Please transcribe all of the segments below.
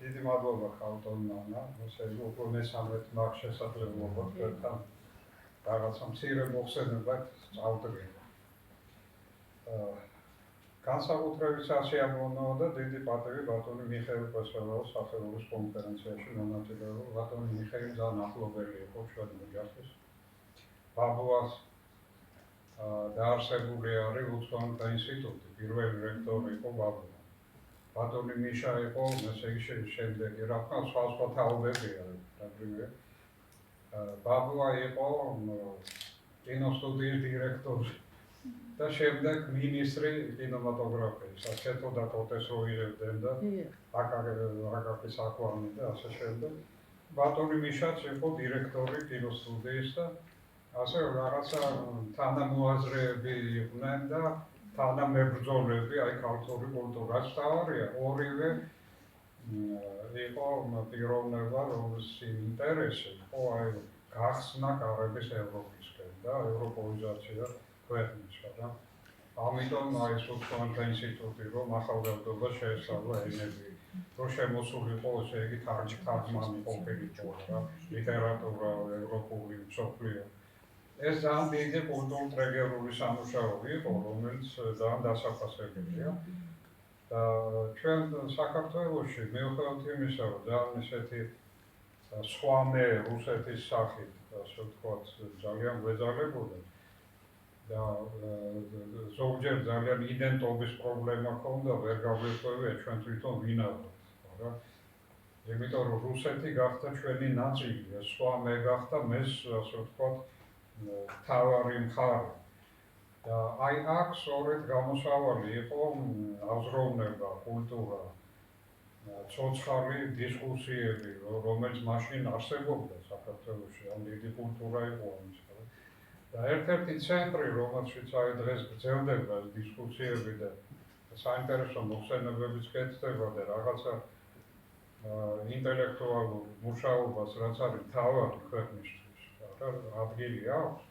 დიდი მადლობა ხალხონ მანა, ესე იგი უკვე მესამედ მაგ შესაძლებლობა თქვენთან რაღაცა მცირე მოხსენებად წავდგება. განსაკუთრებით სასიამოვნოა და დიდი პატივი ბატონი მიხეილ კვესელაოს სახელობის კონფერენციაში მონაწილეობა. ბატონი მიხეილი ძალიან ახლობელი იყო ჩვენ ოჯახის. ბაბუას დაარსებული არის ლუცვანთა ინსტიტუტი, პირველი რექტორი იყო ბაბუა. ბატონი მიშა იყო, ესე იგი შემდეგი რა თქმა უნდა სხვა თაობები არის. ბაბუა იყო კინოსტუდიის დირექტორი და შემდეგ მინისტრი კინემატოგრაფიის, ასეთო და კოტეს რო იღებდნენ და აკაკის აკვანი და ასე შემდეგ. ბატონი მიშაც იყო დირექტორი კინოსტუდიის და ასე რაღაცა თანამოაზრეები იყვნენ და თანამებრძოლები, აი ქართული კულტურას თავარია, ორივე იყო პიროვნება, რომლის ინტერესი იყო აი გახსნა კარების ევროპისკენ და ევროპოიზაცია ქვეყნისა რა. ამიტომ აი ლუცვანთა ინსტიტუტი რომ ახალგაზრდობა შეესწავლა ენები, რომ შემოსული იყო ესე იგი თარგმანი ყოფილიყო რა, ლიტერატურა ევროპული, მსოფლიო. ეს ძალიან დიდი კულტურულ-ტრეგერული სამუშაო იყო, რომელიც ძალიან დასაფასებელია. და ჩვენ საქართველოში მიუხედავად იმისა, რომ ძალიან ისეთი სხვამე რუსეთის სახით, ასე ვთქვათ, ძალიან გვეძალებოდა და ზოგჯერ ძალიან იდენტობის პრობლემა ჰქონდა, ვერ გავირკვევია ჩვენ თვითონ ვინ ვართ, რა. იმიტომ რომ რუსეთი გახდა ჩვენი ნაწილი, სხვამე გახდა მეს, ასე ვთქვათ, თავარი მხარე. და აი აქ სწორედ გამოსავალი იყო აზროვნება, კულტურა, ცოცხალი დისკუსიები, რომელიც მაშინ არსებობდა საქართველოში, ამ დიდი კულტურა იყო ამის. და ერთ-ერთი ცენტრი, რომელშიც აი დღეს გრძელდება დისკუსიები და საინტერესო მოხსენებებიც კეთდება და რაღაცა ინტელექტუალურ მუშაობას, რაც არის თავარი ქვეყნისთვის, ადგილი აქვს.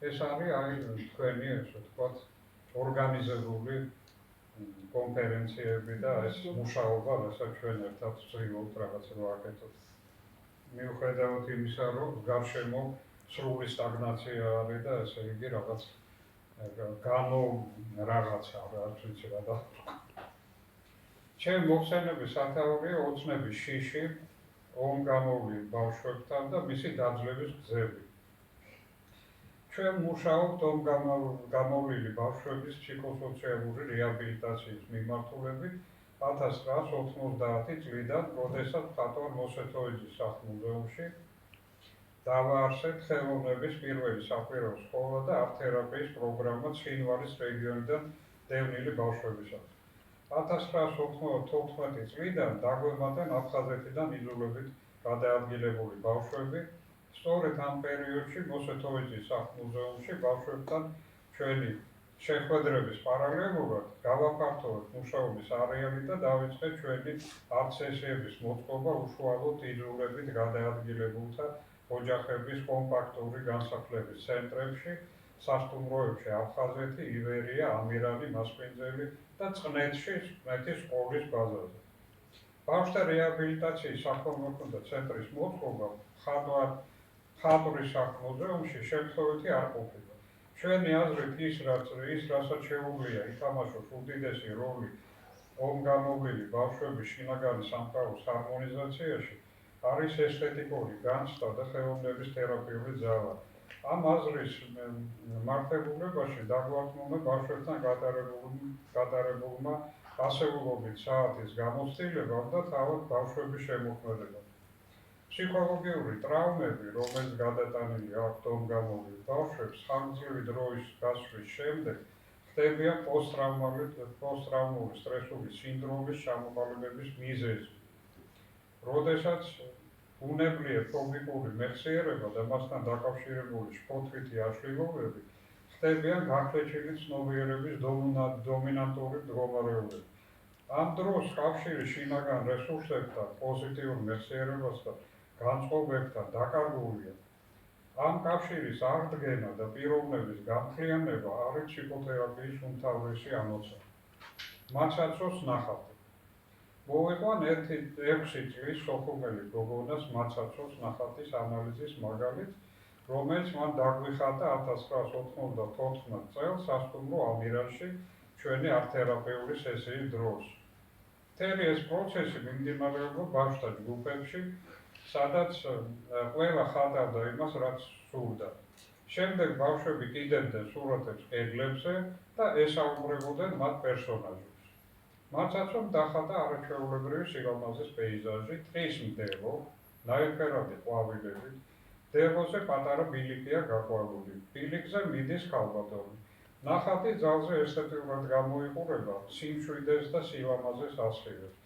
ეს არის აი თქვენი, ესე ვთქვათ, ორგანიზებული კონფერენციები და ეს მუშაობა, რასაც ჩვენ ერთად ვცდილობთ რაღაცა ვაკეთოთ. მიუხედავად იმისა, რომ გარშემო სრული სტაგნაცია არის და ესე იგი რაღაც რაღაცა, რაც ვიცი რა დავთქვა. ჩემი მოხსენების სათაურია ოცნების შიში, ომგამოვლილ ბავშვებთან და მისი დაძლევის გზები. ჩვენ მუშაობთ ომგამოვლილი ბავშვების ფსიქოსოციალური რეაბილიტაციის მიმართულებით 1990 წლიდან, როდესაც მხატვარ მოსეთოიძის სახლ-მუზეუმში დავაარსეთ ხელოვნების პირველი საკვირაო სკოლა და არტ-თერაპიის პროგრამა ცხინვალის რეგიონიდან დევნილი ბავშვებისათვის. 1994 წლიდან დაგვემატენ აფხაზეთიდან იძულებით გადაადგილებული ბავშვები. სწორედ ამ პერიოდში მოსეთოიძის სახლ-მუზეუმში ბავშვებთან ჩვენი შეხვედრების პარალელურად გავაფართოვეთ მუშაობის არეალი და დავიწყეთ ჩვენი არტ-სესიების მოწყობა უშუალოდ იძულებით გადაადგილებულთა ოჯახების კომპაქტური განსახლების ცენტრებში, სასტუმროებში აფხაზეთი, ივერია, ამირანი, მასპინძელი და წყნეთში მეთის სკოლის ბაზაზე. ბავშვთა რეაბილიტაციის საქველმოქმედო ცენტრის მოწყობა მხატვრის სახლ-მუზეუმში შემთხვევითი არ ყოფილა. ჩვენი აზრით ის, რასაც შეუძლია ითამაშოს უდიდესი როლი ომგამოვლილი ბავშვების შინაგანი სამყაროს ჰარმონიზაციაში, არის ესთეტიკური განცდა და ხელოვნების თერაპიული ძალა. ამ აზრის მართებულებაში დაგვართმუმა ბავშვებთან გატარებულმა ასეულობით საათის გამოცდილებამ და თავად ბავშვების შემოქმედებამ. ფსიქოლოგიური ტრავმები, რომელიც გადატანილი აქვთ ომგამოვლილ ბავშვებს, ხანგრძლივი დროის გასვლის შემდეგ ხდებიან პოსტტრავმული სტრესული სინდრომის ჩამოყალიბების მიზეზი. როდესაც ბუნებრივი ფობიკური მეხსიერება და მასთან დაკავშირებული შფოთვითი აშლილობები ხდებიან გახლეჩილი ცნობიერების დომინანტური მდგომარეობები. ამ დროს კავშირი შინაგან რესურსებთან, პოზიტიურ მეხსიერებასთან, განწყობებთან დაკარგულია. ამ კავშირის აღდგენა და პიროვნების გამხლიანება არის ფსიქოთერაპიის უმთავრესი ამოცანა. მათ საწოლს ნახავთ. მოვიყვან 6 წლის სოხუმელი გოგონას მაცაცოს ნახატის ანალიზის მაგალითს, რომელიც მან დაგვიხატა 1994 წელს სასტუმრო ამირანში ჩვენი ართ-თერაპიული სესიის დროს. მთელი ეს პროცესი მიმდინარეობდა ბავშვთა ჯგუფებში, სადაც ყველა ხატავდა იმას, რაც სურდა. შემდეგ ბავშვები კიდევდნენ სურათებს კედლებზე და ესაუბრებოდნენ მათ პერსონაჟებს. მაცაცომ დახატა არაჩვეულებრივი სილამაზის პეიზაჟი, ტყის მდელო, ნაირფერადი ყვავილებით, მდელოზე პატარა ბილიკია გაყვავილი, ბილიკზე მიდის ქალბატონი. ნახატი ძალზე ესთეტიურად გამოიყურება, სიმშვიდეს და სილამაზეს ასხივებს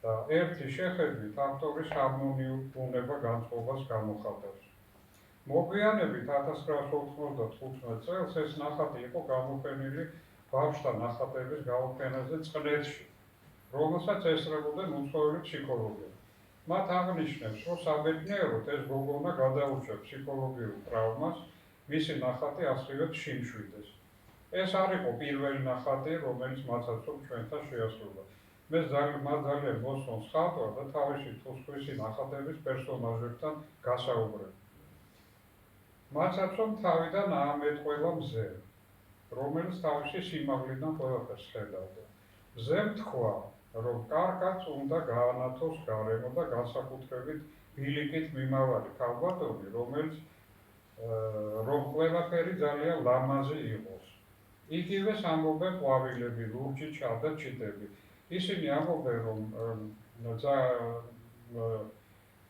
და ერთი შეხედვით ავტორის ჰარმონიულ ბუნება განწყობას გამოხატავს. მოგვიანებით 1995 წელს ეს ნახატი იყო გამოფენილი ბავშვთა ნახატების გამოფენაზე წყნეთში, რომელსაც ესწრებოდნენ უცხოელი ფსიქოლოგები. მათ აღნიშნეს, რომ საბედნიეროდ ეს გოგონა გადაურჩა ფსიქოლოგიურ ტრავმას, მისი ნახატი ასხივებს სიმშვიდეს. ეს არ იყო პირველი ნახატი, რომელიც მაცაცომ ჩვენთან შეასრულა. მე ძალიან მოსწონს ხატვა და თავისი თუსქვისი ნახატების პერსონაჟებთან გასაუბრება. მაცაცომ თავიდან აამეტყველა მზე, რომელიც თავისი სიმაღლიდან ყველაფერს ხედავდა. მზემ თქვა, რომ კარგად უნდა გაანათოს გარემო და განსაკუთრებით ბილიკით მიმავალი ქალბატონი, რომ ყველაფერი ძალიან ლამაზი იყოს. იგივეს ამბობენ ყვავილები, ლურჯი, ჩა და ჩიტები. ისინი ამბობენ, რომ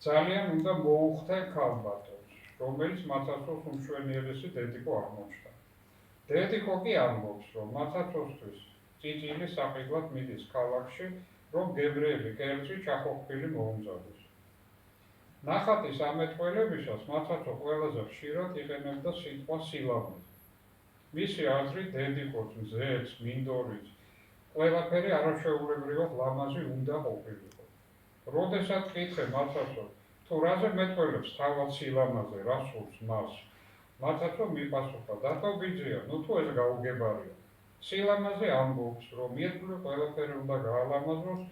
ძალიან უნდა მოუხდნენ ქალბატონს, რომელიც მაცაცოს უმშვენიერესი დედიკო აღმოჩნდა. დედიკო კი ამბობს, რომ მაცაცოსთვის წიწილი საყიდლად მიდის ქალაქში, რომ გებრიელი კერძი ჩახოხბილი მოუმზადეს. ნახატის ამეტყველებისას მაცაცო ყველაზე ხშირად იყენებდა სიტყვა სილამაზე. მისი აზრით დედიკოს, მზეც, მინდორიც, ყველაფერი არაჩვეულებრივად ლამაზი უნდა ყოფილიყო. როდესაც კითხე მაცაცო, თუ რაზე მეტყველებს თავად სილამაზე, რა სურს მას? მაცაცო მიპასუხა, დათო ბიძია, ნუ თუ ეს გაუგებარია. სილამაზე ამბობს, რომ ირგვლივ ყველაფერი უნდა გაალამაზოს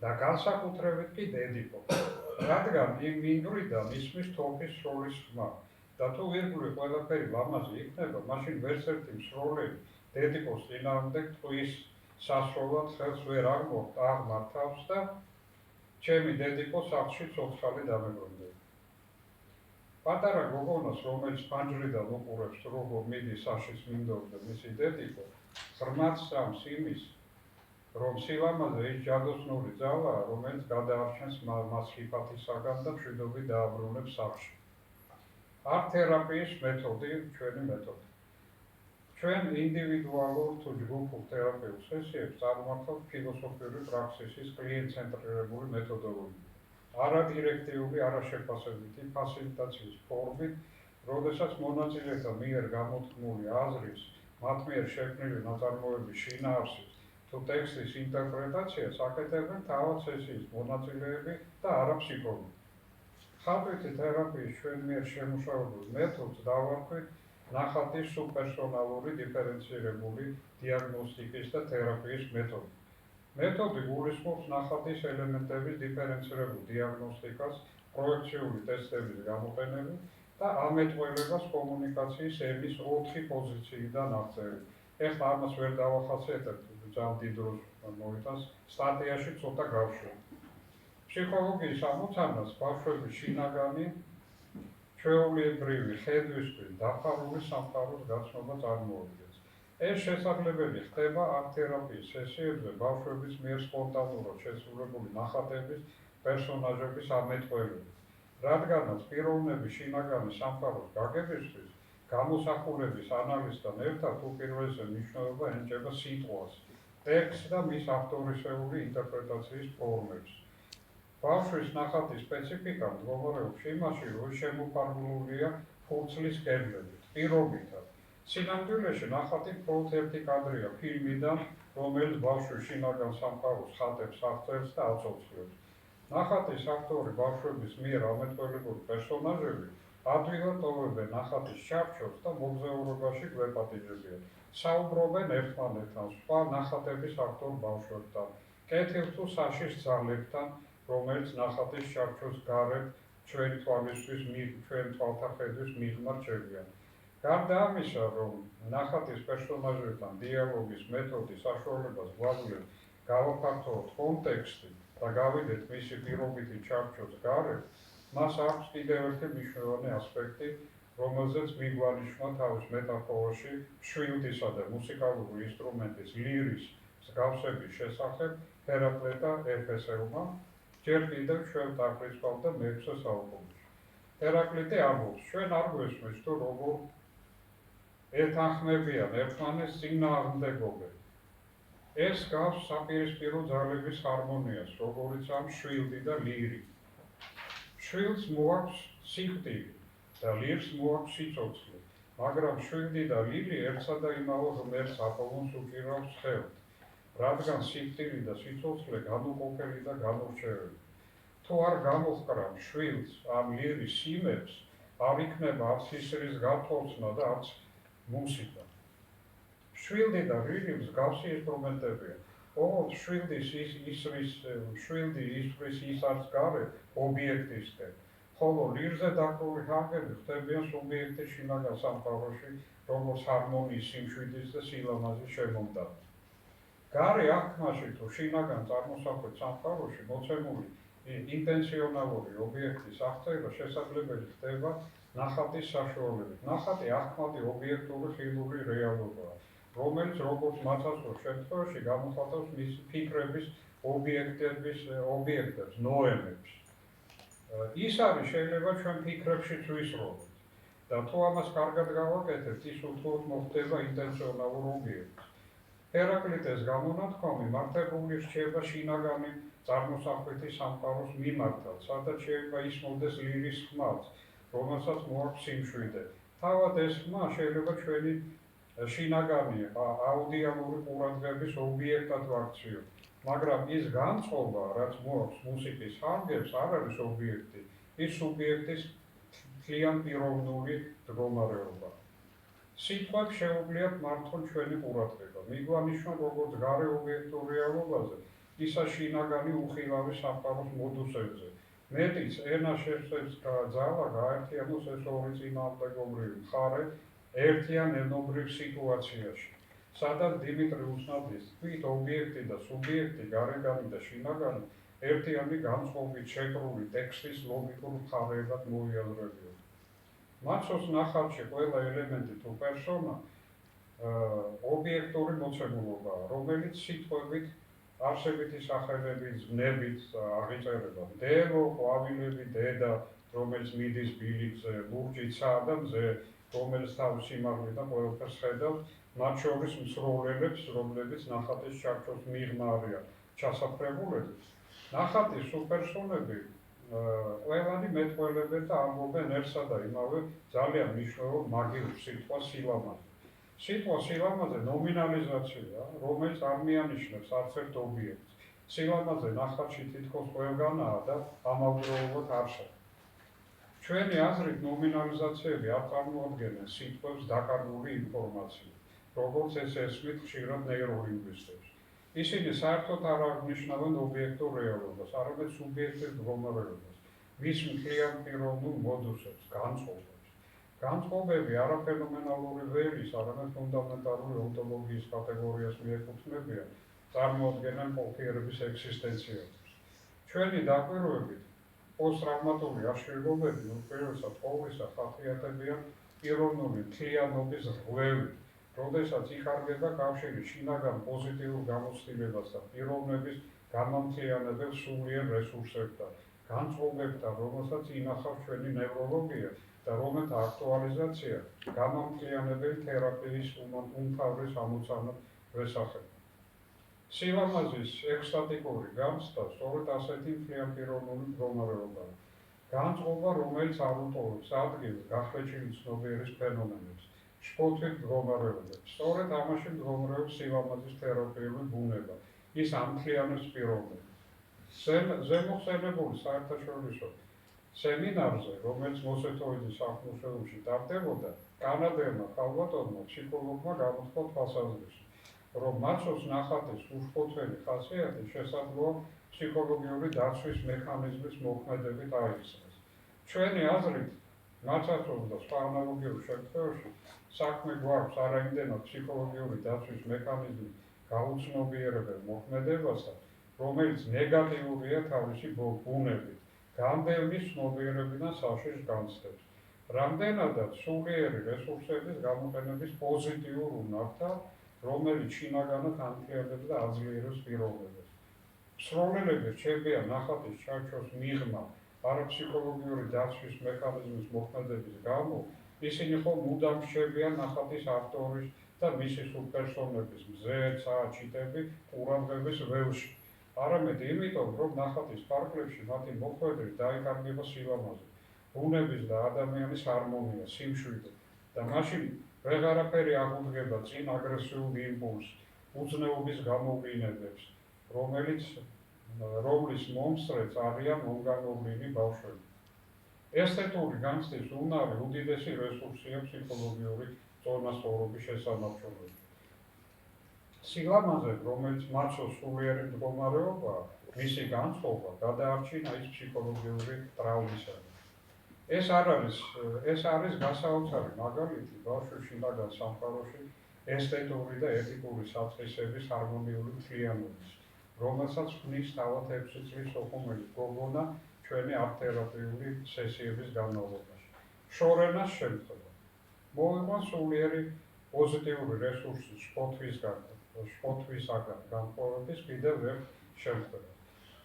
და განსაკუთრებით კი დედიკო, რადგან იმ მინდვრიდან ისმის თოხის სროლის ხმა. და თუ ირგვლივ ყველაფერი ლამაზი იქნება, მაშინ ვერც ერთი მსროლელი დედიკოს წინააღმდეგ ტყვის სასროლად ხელს ვერ აღმართავს და ჩემი დედიკო სახლში ცოცხალი დამებრუნდება. პატარა გოგონას, რომელიც ფანჯრიდან უყურებს, როგორ მიდის საშის მინდორზე მისი დედიკო, ღრმად სწამს იმის, რომ სილამაზე ის ჯადოსნური ძალაა, რომელიც გადაარჩენს მას ჰიპათისაგან და მშვიდობით დააბრუნებს სახლში. ართ-თერაპიის მეთოდი, ჩვენი მეთოდი. ჩვენ ინდივიდუალურ თუ ჯგუფურ თერაპიულ სესიებს წარმართავთ ფილოსოფიური პრაქსისის კლიენტ-ცენტრირებული მეთოდოლოგია. არადირექტიული, არაშეფასებითი ფასილიტაციის ფორმით, როდესაც მონაწილეთა მიერ გამოთქმული აზრის, მათ მიერ შექმნილი ნაწარმოების შინაარსის თუ ტექსტის ინტერპრეტაციას აკეთებენ თავად სესიის მონაწილეები და არა ფსიქოლოგი. ხატვითი თერაპიის ჩვენ მიერ შემუშავებულ მეთოდს დავარქვით ნახატის სუბპერსონალური დიფერენცირებული დიაგნოსტიკის და თერაპიის მეთოდი. მეთოდი გულისხმობს ნახატის ელემენტების დიფერენცირებულ დიაგნოსტიკას, პროექციული ტესტების გამოყენებით და ამეტყველებას კომუნიკაციის ენის 4 პოზიციიდან აღწერით. ეხლა ამას ვერ დავახასიათებ, ძალიან დიდ დროს მოვიტანს, სტატიაში ცოტა გავშვებ. ფსიქოლოგიის ამოცანას ბავშვების შინაგანი, ჩვეულებრივი ხედვისთვის დაფარული სამყაროს გაცნობა წარმოადგენს. ეს შესაძლებელი ხდება ართ-თერაპიის სესიებზე ბავშვების მიერ სპონტანურად შესრულებული ნახატების, პერსონაჟების ამეტყველებით. რადგანაც პიროვნების შინაგანი სამყაროს გაგებისთვის გამოსახულების ანალიზთან ერთად უპირველეს მნიშვნელობა ენიჭება სიტყვას, ტექსტს და მის ავტორისეული ინტერპრეტაციის ფორმებს. ბავშვის ნახატის სპეციფიკა მდგომარეობს იმაში, რომ შემოფარგლულია ფურცლის კედლებით, პირობითად. სინამდვილეში ნახატი მხოლოდ ერთი კადრია ფილმიდან, რომელიც ბავშვის შინაგან სამყაროს ხატებს აღწერს და აცოცხლებს. ნახატის ავტორი ბავშვების მიერ ამეტყველებული პერსონაჟები ადვილად ტოვებენ ნახატის ჩარჩოს და მოგზაურობაში გვეპატიჟებიან. საუბრობენ ერთმანეთთან სხვა ნახატების ავტორ ბავშვებთან. კეთილ თუ საშიშ ძალებთან, რომელიც ნახატის ჩარჩოს გარეთ ჩვენი თვალისთვის, ჩვენი თვალთა ხედვის მიღმა რჩებიან. გარდა ამისა, რომ ნახატის პერსონაჟებთან დიალოგის მეთოდი საშუალებას გვაძლევს გავაფართოვოთ კონტექსტი და გავიდეთ მისი პირობითი ჩარჩოს გარეთ, მას აქვს კიდევ ერთი მნიშვნელოვანი ასპექტი, რომელზეც მიგვანიშნა თავის მეტაფორაში მშვილდისა და მუსიკალური ინსტრუმენტის ლირის მსგავსების შესახებ ჰერაკლე და ეფესელმა, ჯერ კიდევ ჩვენ დაგვიწყალდა მე-6 საუკუნეში. ჰერაკლიტე ამბობს, ჩვენ არ გვესმის თუ როგორ ეთანხმებიან ერთმანეთს წინააღმდეგობები. ეს გავს საპირისპირო ძალების ჰარმონიას, როგორიცაა მშვილდი და ლირი. მშვილდს მოაქვს სიკვდილი და ლირს მოაქვს სიცოცხლე, მაგრამ მშვილდი და ლირი ერთსა და იმავე ღმერთს აპოლონს უჭირავს ხელთ, რადგან სიკვდილი და სიცოცხლე განუყოფელი და განურჩეველი. თუ არ გამოჰკრა მშვილდს ამ ლირის სიმებს, არ იქნება არც ისრის გათვალცნა და არც მუსიკა. მშვილდი და ლირი მსგავსი ინსტრუმენტებია. ოღონდ მშვილდი ისრის ის არც გარეთ ობიექტისკენ, ხოლო ლირზე დაკრული ჰანგები ხდებიან სუბიექტის შინაგან სამყაროში, როგორც ჰარმონიის, სიმშვიდის და სილამაზის შემომდაბი. გარე აღქმაში თუ შინაგან წარმოსახვით სამყაროში მოცემული ინტენციონალური ობიექტის აღწერა შესაძლებელი ხდება ნახატის საშუალებით. ნახატი აღქმადი ობიექტური ხილული რეალობაა, რომელიც როგორც მაცასვრის შემთხვევაში გამოხატავს მისი ფიქრების ობიექტებს, ნოემებს. ის არის შეიძლება ჩვენ ფიქრებშიც ვისროლოთ და თუ ამას კარგად გავაკეთებთ, ის უთხოდ მოხდება ინტენციონალურ ობიექტს. ჰერაკლიტეს გამონათქვამი მართებული რჩება შინაგანი წარმოსახვითი სამყაროს მიმართად, სადაც შეიძლება ისმოდეს ლირის ხმაც, რომელსაც მოაქვს სიმშვიდე. თავად ეს ხმა შეიძლება ჩვენი შინაგანი აუდიალური ყურადღების ობიექტად ვაქციოთ, მაგრამ ის განწყობა, რაც მოაქვს მუსიკის ჰანგებს, არ არის ობიექტი, ის სუბიექტის მთლიან პიროვნული მდგომარეობა. სიტყვებს შეუძლიათ მართონ ჩვენი ყურადღება, მიგვანიშნა როგორც გარე ობიექტურ რეალობაზე, ისა შინაგანი უხილავი სამყაროს მოდუსებზე. მეტიც, ენა შესწევს ძალა გაერთიანოს ეს ორი წინააღმდეგობრივი მხარე ერთიან ენობრივ სიტუაციაში, სადაც დიმიტრი უსნაძის თქმით ობიექტი და სუბიექტი, გარეგანი და შინაგანი ერთიანი განწყობით შეკრული ტექსტის ლოგიკურ მხარეებად მოიაზრებიან. მაცოს ნახატში ყველა ელემენტი თუ პერსონა ობიექტური მოცემულობაა, რომელიც სიტყვებით არსებითი სახელებით, ზნებით აღიწერება. დევო, ყვავილები, დედა, რომელიც მიდის ბილიკზე, ლურჯი ცა და მზე, რომელიც თავის სიმაღლიდან ყველაფერს ხედავს, მათ შორის მსროლელებს, რომლებიც ნახატის ჩარჩოს მიღმა არიან ჩასაფრებულები. ნახატის სუპერსონები ყველანი მეტყველებენ და ამბობენ ერთსა და იმავე ძალიან მნიშვნელოვან მაგიურ სიტყვას სილამაზე. სიტყვა სილამაზე ნომინალიზაცია, რომელიც არ მიანიშნებს არც ერთ ობიექტს. სილამაზე ნახატში თითქოს ყველგანაა და ამავდროულად არსად. ჩვენი აზრით ნომინალიზაციები არ წარმოადგენენ სიტყვებს დაკარგული ინფორმაცია, როგორც ეს ესმით ხშირად ნეიროლინგვისტებს. ისინი საერთოდ არ აღნიშნავენ ობიექტურ რეალობას, არამედ სუბიექტის მდგომარეობას, მის მთლიან პიროვნულ მოდუსებს, განწყობებს. განწყობები არაფენომენალური ველის, არამედ ფუნდამენტალური ონტოლოგიის კატეგორიას მიეკუთვნებიან, წარმოადგენენ ყოველფერების ექსისტენციალებს. ჩვენი დაკვირვებით პოსტტრავმატული აშლილობები უპირველესად ყოვლისა ხასიათდებიან პიროვნული მთლიანობის რღვევით, როდესაც იხარგება კავშირი შინაგან პოზიტიურ გამოცდილებას და პიროვნების გამამთლიანებელ სულიერ რესურსებთან, განწყობებთან, რომელსაც ინახავს ჩვენი ნევროლოგია და რომელთა აქტუალიზაცია გამამთლიანებელი თერაპიის უმთავრეს ამოცანად ვესახება. სილამაზის ექსტატიკური გამცდა სწორედ ასეთი მთლიან პიროვნული მდგომარეობაა. განწყობა, რომელიც არ უტოვებს ადგილს გახლეჩილი ცნობიერის ფენომენებს, შფოთვით მდგომარეობებს. სწორედ ამაში მდგომარეობს სილამაზის თერაპიული ბუნება, ის ამთლიანებს პიროვნებას. ზემოხსენებული საერთაშორისო სემინარზე, რომელიც მოსეთოიძის სახლ-მუზეუმში ტარდებოდა, კანადელმა ქალბატონმა ფსიქოლოგმა გამოთქვა თვალსაზრისი, რომ მაცოს ნახატის უშფოთველი ხასიათი შესაძლოა ფსიქოლოგიური დაცვის მექანიზმის მოქმედებით აიხსნას. ჩვენი აზრით, მაცაცოს და სხვა ანალოგიურ შემთხვევებში საქმე გვაქვს არაიმდენად ფსიქოლოგიური დაცვის მექანიზმის გაუცნობიერებელ მოქმედებასთან, რომელიც ნეგატიურია თავისი ბუნებით, გამდევნის ცნობიერებიდან საშიშ განცდებს. რამდენადაც სულიერი რესურსების გამოყენების პოზიტიურ უნართან, რომელიც შინაგანად ანთიადებს და აძლიერებს პიროვნებას. მსროლელები რჩებიან ნახატის ჩარჩოს მიღმა არაფსიქოლოგიური დაცვის მექანიზმის მოქმედების გამო, ისინი ხომ მუდამ რჩებიან ნახატის ავტორის და მისი სუბპერსონების მზე, წააჩიტები ყურადღების ველში. არამედ იმიტომ, რომ ნახატის ფარგლებში მათი მოქმედებით დაიკარგება სილამაზე, ბუნების და ადამიანის ჰარმონია, სიმშვიდე და მაშინ ვეღარაფერი აღუდგება წინ აგრესიულ იმპულსს, უცნაობის გამოვლინებებს, რომლის მომსწრეც არიან მომგანოვლინი ბავშვები. ესთეტური განცდის უნარი უდიდესი რესურსია ფსიქოლოგიური წონასწორობის შესანარჩუნებლად. სილამაზე, რომელიც მაცოს სულიერი მდგომარეობაა, მისი განწყობა გადაარჩინა ის ფსიქოლოგიური ტრავმისგან. ეს არის გასაოცარი მაგალითი ბავშვის შინაგან სამყაროში ესთეტური და ეთიკური საწყისების ჰარმონიული მთლიანობის, რომელსაც ქმნის თავად 6 წლის ოხუმელი გოგონა ჩვენი ართ-თერაპიული სესიების განმავლობაში. შორენას შემთხვევა. მოვიყვან სულიერი პოზიტიური რესურსის შფოთვისაგან განპოვების კიდევ ერთ შემთხვევას.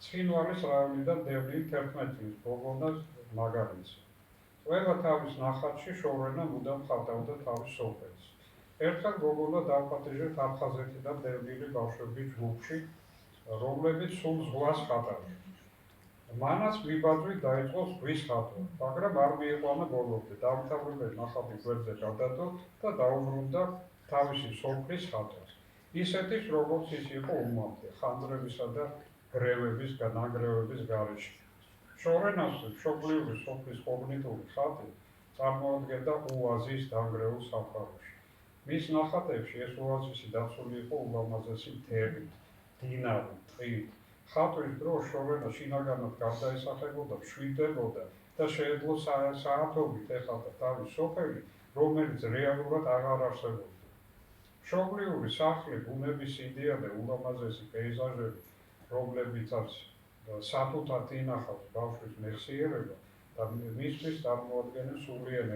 ცხინვალის რაიონიდან დევნილი 11 წლის გოგონას მაგალითს. ყველა თავის ნახატში შორენა მუდამ ხატავდა თავის სოფელს. ერთხელ გოგონა დავპატიჟეთ აფხაზეთიდან დევნილი ბავშვების ჯგუფში, რომლებიც სულ ზღვას ხატავდნენ. მანაც მიბაძვით დაიწყო ზღვის ხატვა, მაგრამ არ მიიყვანა ბოლომდე. დაამთავრებელი ნახატი გვერდზე გადადო და დაუბრუნდა თავისი სოფლის ხატვას. ისეთის, როგორც ის იყო უმამრთე, ხანძრებისა და ნანგრევების გარეშე. შორენას მშობლიური სოფლის კოგნიტური ხატი წარმოადგენდა ოაზის დანგრეულ სამყაროში. მის ნახატებში ეს ოაზისი დაცული იყო ულამაზესი მთებით, დინარით, ტყით. ხატვის დროს შორენა შინაგანად გარდაესახებოდა, მშვიდდებოდა და შეეძლო საათობით ეხატა თავის სოფელი, რომელიც რეალურად აღარ არსებობდა. მშობლიური სახლი, ბუნების იდეა და ულამაზესი პეიზაჟები, რომლებიცაც სათუთად ინახავს ბავშვის მეხსიერება და მისთვის წარმოადგენენ სულიერ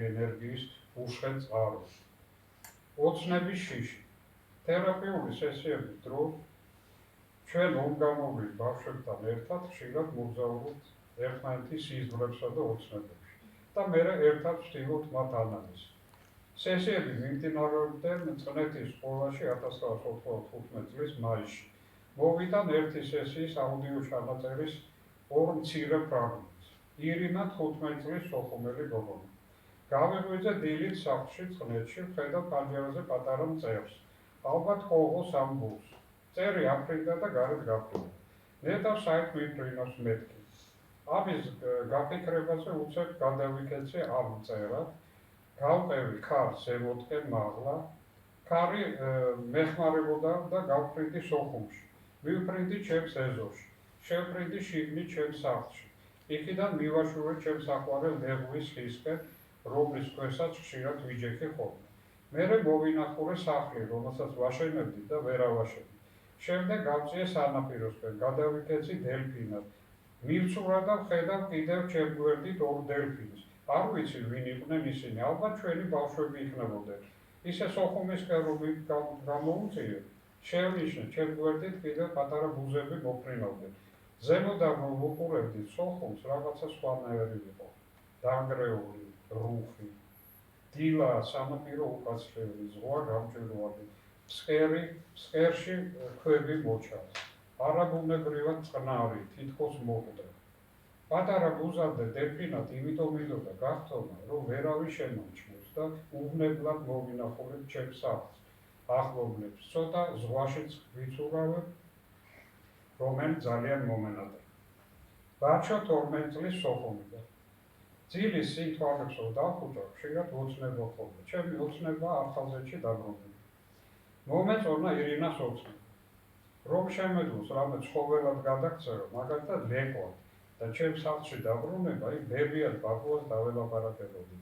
ენერგიის უშხენ წყაროს. ოცნების შიში. თერაპიული სესიების დროს ჩვენ მომგანოვლილ ბავშვებთან ერთად ხშირად მოგზაურობთ ერთმანეთის სიზმრებსა და ოცნებებში და მერე ერთად ვცდილობთ მათ ანალიზს. სესიები მიმდინარეობდნენ წნეთის სკოლაში 1995 წლის მაისში. მოვიდან ერთი სესიის აუდიო ჩანაწერის 2 მცირე ფრაგმენტს. ირინა 15 წლის სოხუმელი გოგონა. გავიღვიძე დილით სახლში წნეთში, ვხედავ პანჯერაზე პატარა მწერს. ალბათ ყოღოს ამბულს. წერი აფრინდა და გარეთ გაფრინდა. ნეტავ საით მიფრინავს მეთქი. ამის გაფიქრებაზე უცებ გადავიქეცე ამ მწერად. გავყევი ქარს ზემოთკენ მაღლა. ქარი მეხმარებოდა და გავფრინდი სოხუმში. მივფრინდი ჩემს ეზოში. შევფრინდი შიგნით ჩემს სახლში. იქიდან მივაშურე ჩემს საყვარელ ნეღვის ხისკენ, რომლის ქვესაც ხშირად ვიჯექი ხოლმე. მერე მოვინახურე სახლი, რომელსაც ვაშენებდი და ვერ ავაშენდი. შემდეგ გავწიე სანაპიროსკენ, გადავიქეცი დელფინად. მივცურა და ვხედავ კიდევ ჩემ გვერდით 2 დელფინს. არ ვიცი ვინ იყვნენ ისინი, ალბათ ჩვენი ბავშვები იქნებოდნენ. ისე სოხუმისკენ რომ გამოუწიე, შევნიშნე ჩემ გვერდით კიდევ პატარა ბუზები მოფრინავდნენ. ზემოდან რომ ვუყურებდით სოხუმს, რაღაცა სხვანაირი იყო. დანგრეული, რუხი, დილა, სანაპირო უკაცრიელი, ზღვა გამჭვირვალე. ფსკერში ქვები მოჩანს. არაბუნებრივად წყნარი, თითქოს მოკვდა. პატარა ბუზამდე დელფინად იმიტომ მინდოდა გახტომა, რომ ვერავინ შემომჩნევს და უვნებლად მოვინახულებ ჩემს სახლს. ახლობლებს, ცოტა ზღვაშიც ვიცურავებ, რომელიც ძალიან მომენატრა. ბაჩო 12 წლის სოხუმიდან. ძილის სინ თვალებს რომ დავხუჭა, ხშირად ოცნება ხოლმე. ჩემი ოცნება ახალზეთში დაბრუნდა. მომეწონა ირინას ოცნება. რომ შემეძლოს რამე ცხოველად გადაგწერო, მაგალითად ლეკვა და ჩემს სახლში დაბრუნება, იქ ბებიად ბაბუას დაველაპარაკებოდი.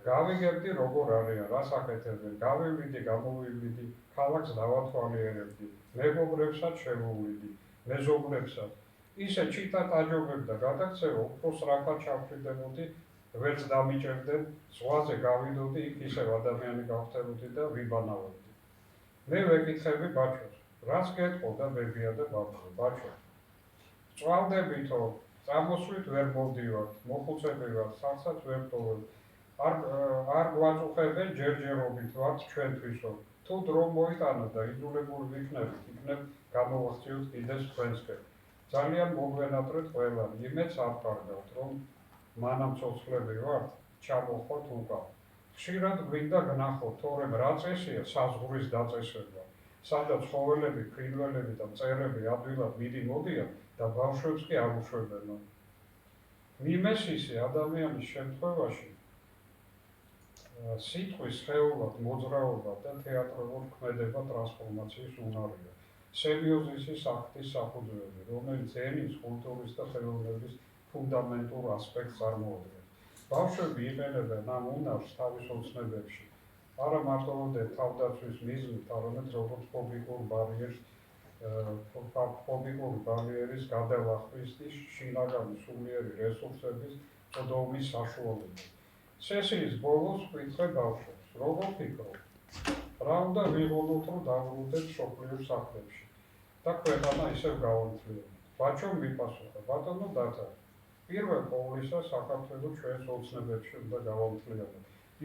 გავიგებდი როგორ არიან, რას აკეთებენ, გავივლიდი, გამოვივლიდი, ქალაქს დავათვალიერებდი, მეგობრებსაც შევუვლიდი, მეზობლებსაც. ისე ჩიტად აჯობებდა გადაგწერო, უფრო სწრაფად ჩავფრინდებოდი, ვერც დამიჭერდნენ, ზღვაზე გავიდოდი, იქ ისევ ადამიანი გავხდებოდი და ვიბანავებდი. მე ვეკითხები ბაჩოს, რას გეტყოდა ბებია და ბაბუა, ბაჩო, წვალდებითო, წამოსვლით ვერ მოვდივართ, მოხუცები ვართ, სახლსაც ვერ ვტოვებ. არ გვაწუხებენ ჯერჯერობით ვართ ჩვენთვისო. თუ დრო მოიტანა და იძულებული ვიქნებით, იქნებ გამოვახციოთ კიდეს თქვენსკენ. ძალიან მოგვენატრეთ ყველანი, იმედს არ ვკარგავთ, რომ მანამ ცოცხლები ვართ, ჩამოვხოთ უკან. ხშირად გვინდა ვნახოთ, თორემ რა წესია საზღვრის დაწესება, სადაც ცხოველები, ფრინველები და მწერები ადვილად მიდი-მოდიან და ბავშვებს კი არ უშვებენო. მიმესისი ადამიანის შემთხვევაში სიტყვის სხეულად მოძრაობა და თეატრალურ ქმედება ტრანსფორმაციის უნარია. სემიოზისის აქტის საფუძველი, რომელიც ენის, კულტურის და ხელოვნების ფუნდამენტურ ასპექტს წარმოადგენს. ბავშვები იყენებენ ამ უნარს თავის ოცნებებში, არა მარტო თავდაცვის მიზნით, არამედ როგორც ფობიკური ბარიერის გადალახვის შინაგანი სულიერი რესურსების წოდომის საშუალებით. სესიის ბოლოს ვკითხე ბავშვებს, როგორ ფიქრობ, რა უნდა ვიღუნოთ, რომ დავრუნდეთ მსოფლიოს სახლებში და ქვეყანა ისევ გავამთლიოთ. ბაჩომ მიპასუხა, ბატონო დათა, პირველ ყოვლისა საქართველოს ჩვენს ოცნებებში უნდა გავამთლიოთ,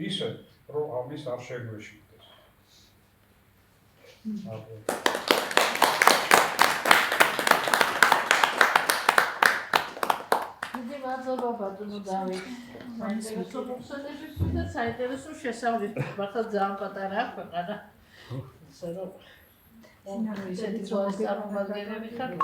ისე, რომ ამის არ შეგვეშინდეს. მადლობა ბატონო დავით. საინტერესო მოხსენებისთვის და საინტერესო შესავლისთვის. მართლა ძალიან პატარაა ქვეყანა. ისე რომ ისეთი წარმოადგენლები ხარ.